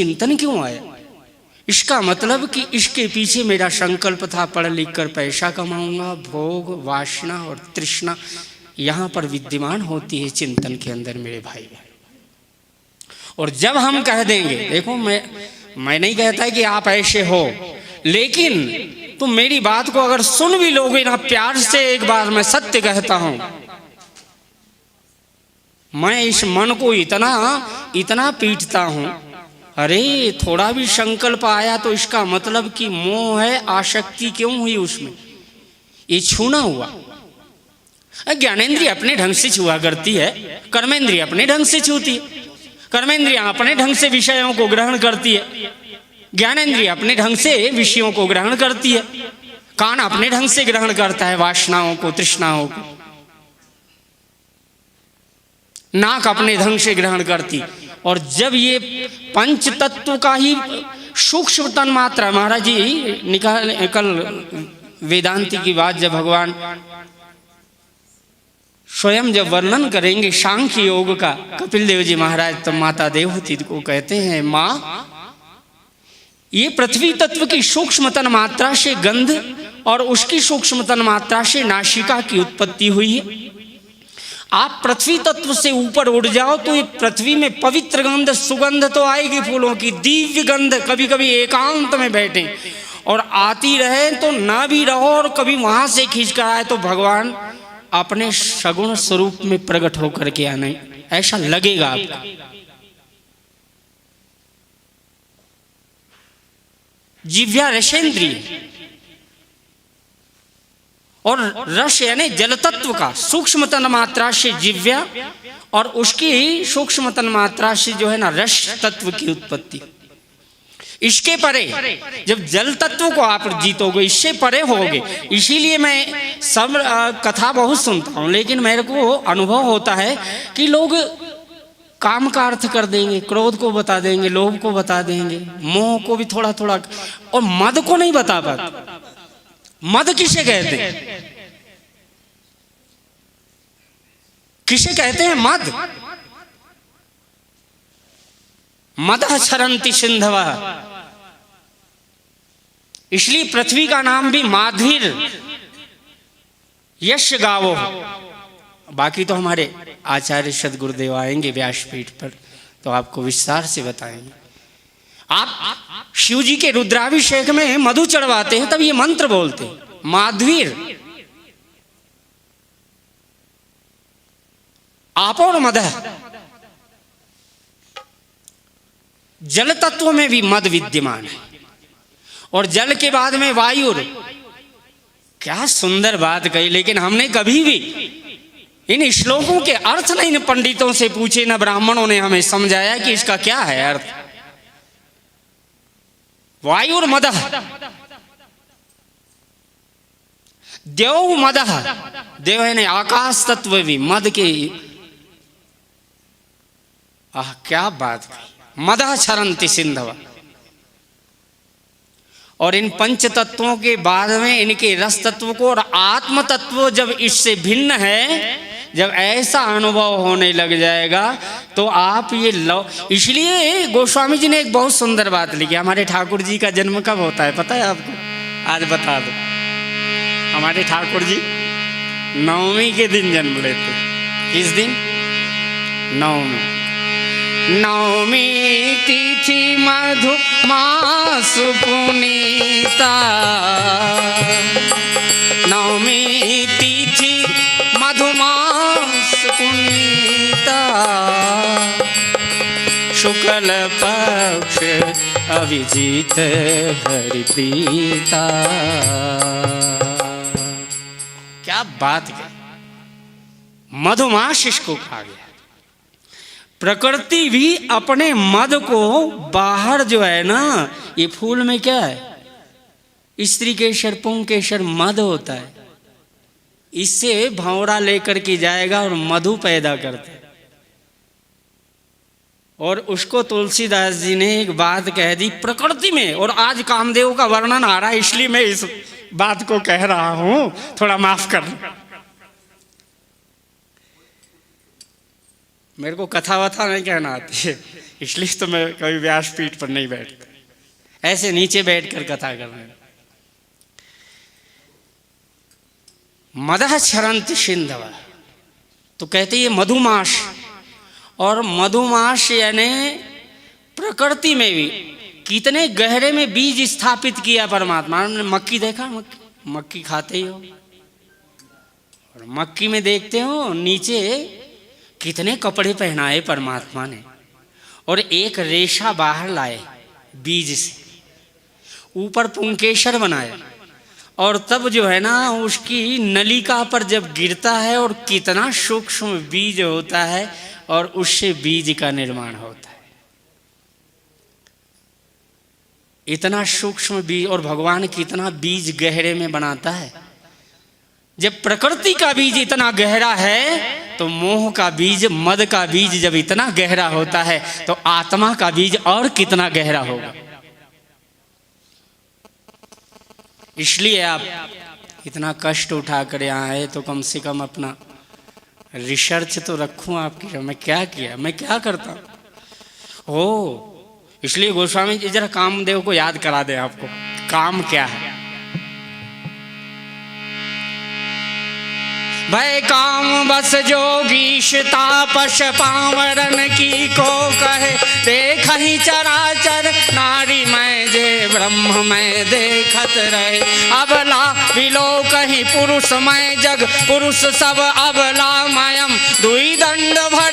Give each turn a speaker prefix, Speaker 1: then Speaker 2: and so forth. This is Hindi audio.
Speaker 1: चिंतन क्यों आया? इसका मतलब कि इसके पीछे मेरा संकल्प था पढ़ लिख कर पैसा कमाऊंगा, भोग वासना और तृष्णा यहां पर विद्यमान होती है चिंतन के अंदर मेरे भाई। और जब हम कह देंगे, देखो मैं नहीं कहता कि आप ऐसे हो, लेकिन तुम मेरी बात को अगर सुन भी लोगे ना प्यार से, एक बार मैं सत्य कहता हूं, मैं इस मन को इतना पीटता हूं, अरे थोड़ा भी संकल्प आया तो इसका मतलब कि मोह है, आसक्ति क्यों हुई उसमें, ये छूना हुआ। ज्ञानेंद्रिय अपने ढंग से छुआ करती है, कर्मेंद्रिय अपने ढंग से छूती है, कर्मेंद्रिय अपने ढंग से विषयों को ग्रहण करती है, ज्ञानेंद्रिय अपने ढंग से विषयों को ग्रहण करती है, कान अपने ढंग से ग्रहण करता है वासनाओं को, तृष्णाओं को, नाक अपने ढंग से ग्रहण करती। और जब ये पंच तत्व का ही सूक्ष्म तन मात्रा, महाराज जी निकाल कल वेदांति की बात जब भगवान स्वयं जब वर्णन करेंगे सांख्य योग का, कपिल देव जी महाराज तब माता देवहूति को कहते हैं, माँ ये पृथ्वी तत्व की सूक्ष्म तन मात्रा से गंध और उसकी सूक्ष्म तन मात्रा से नासिका की उत्पत्ति हुई है। आप पृथ्वी तत्व से ऊपर उड़ जाओ तो ये पृथ्वी में पवित्र गंध, सुगंध तो आएगी फूलों की, दिव्य गंध, कभी कभी एकांत में बैठे और आती रहे तो ना भी रहो, और कभी वहां से खींच कर आए तो भगवान अपने सगुण स्वरूप में प्रकट होकर के आने, ऐसा लगेगा आपको। जिह्वा रसेंद्रिय और रस यानी जल तत्व का सूक्ष्म तन मात्रा से जिह्वा और उसकी सूक्ष्म तन मात्रा से जो है ना रस तत्व की उत्पत्ति। इसके परे जब जल तत्व को आप जीतोगे, इससे परे होगे। इसीलिए मैं सब कथा बहुत सुनता हूँ, लेकिन मेरे को अनुभव होता है कि लोग काम का अर्थ कर देंगे, क्रोध को बता देंगे, लोभ को बता देंगे, मोह को भी थोड़ा थोड़ा, और मद को नहीं बता पाते। मद किसे कहते हैं? किसे कहते हैं मद? मदः क्षरन्ति सिंधवः, इसलिए पृथ्वी का नाम भी माधुर यश गावो। बाकी तो हमारे आचार्य सदगुरुदेव आएंगे व्यासपीठ पर तो आपको विस्तार से बताएंगे। आप शिव जी के रुद्राभिषेक में मधु चढ़वाते हैं तब ये मंत्र बोलते हैं, माधुर आपोर मदः। जल तत्व में भी मद विद्यमान है और जल के बाद में वायु। क्या सुंदर बात कही, लेकिन हमने कभी भी इन श्लोकों के अर्थ नहीं न पंडितों से पूछे, न ब्राह्मणों ने हमें समझाया कि इसका क्या है अर्थ। वायुर मदः, देव मदः, देव है आकाश तत्व भी मद के। क्या बात कही, मदः क्षरन्ति सिंधवः। और इन पंच तत्वों के बाद में इनके रस तत्व को और आत्म तत्व जब इससे भिन्न है, जब ऐसा अनुभव होने लग जाएगा तो आप ये लो। इसलिए गोस्वामी जी ने एक बहुत सुंदर बात लिखी। हमारे ठाकुर जी का जन्म कब होता है पता है आपको? आज बता दो। हमारे ठाकुर जी नवमी के दिन जन्म लेते। किस दिन? नवमी। नवमी तिथि मधु मास पुनीता, नवमी तिथि मधुमास पुनीता, शुक्ल पक्ष अभिजीत हरिप्रीता। क्या बात है, मधुमास इसको खा गया। प्रकृति भी अपने मद को बाहर जो है ना, ये फूल में क्या है, स्त्री केसर पुंकेसर मद होता है, इससे भंवरा लेकर के जाएगा और मधु पैदा करता है। और उसको तुलसीदास जी ने एक बात कह दी प्रकृति में। और आज कामदेव का वर्णन आ रहा है, इसलिए मैं इस बात को कह रहा हूं, थोड़ा माफ कर। मेरे को कथा वथा नहीं कहना आती है, इसलिए तो मैं कभी व्यासपीठ पर नहीं बैठता, ऐसे नीचे बैठकर कथा करने। मदह क्षरंत सिंधव, तो कहते ये मधुमास, और मधुमास यानी प्रकृति में भी कितने गहरे में बीज स्थापित किया परमात्मा ने। मक्की देखा, मक्की खाते ही हो, और मक्की में देखते हो नीचे कितने कपड़े पहनाए परमात्मा ने, और एक रेशा बाहर लाए बीज से, ऊपर पुंकेसर बनाया, और तब जो है ना उसकी नलिका पर जब गिरता है और कितना सूक्ष्म बीज होता है, और उससे बीज का निर्माण होता है। इतना सूक्ष्म बीज, और भगवान कितना बीज गहरे में बनाता है। जब प्रकृति का बीज इतना गहरा है तो मोह का बीज, मद का बीज जब इतना गहरा होता है तो आत्मा का बीज और कितना गहरा होगा। इसलिए आप इतना कष्ट उठा कर यहाँ आए तो कम से कम अपना रिसर्च तो रखूं आपकी। मैं क्या किया, मैं क्या करता हूँ। इसलिए गोस्वामी जी जरा कामदेव को याद करा दे आपको काम क्या है। भय काम बस जोगीश तापस पावरन की को कहे, देख ही चराचर नारी मैं जे ब्रह्म मैं देखत रहे। अबला विलो कहीं पुरुष मैं जग पुरुष सब अबला मयम, दुई दंड भर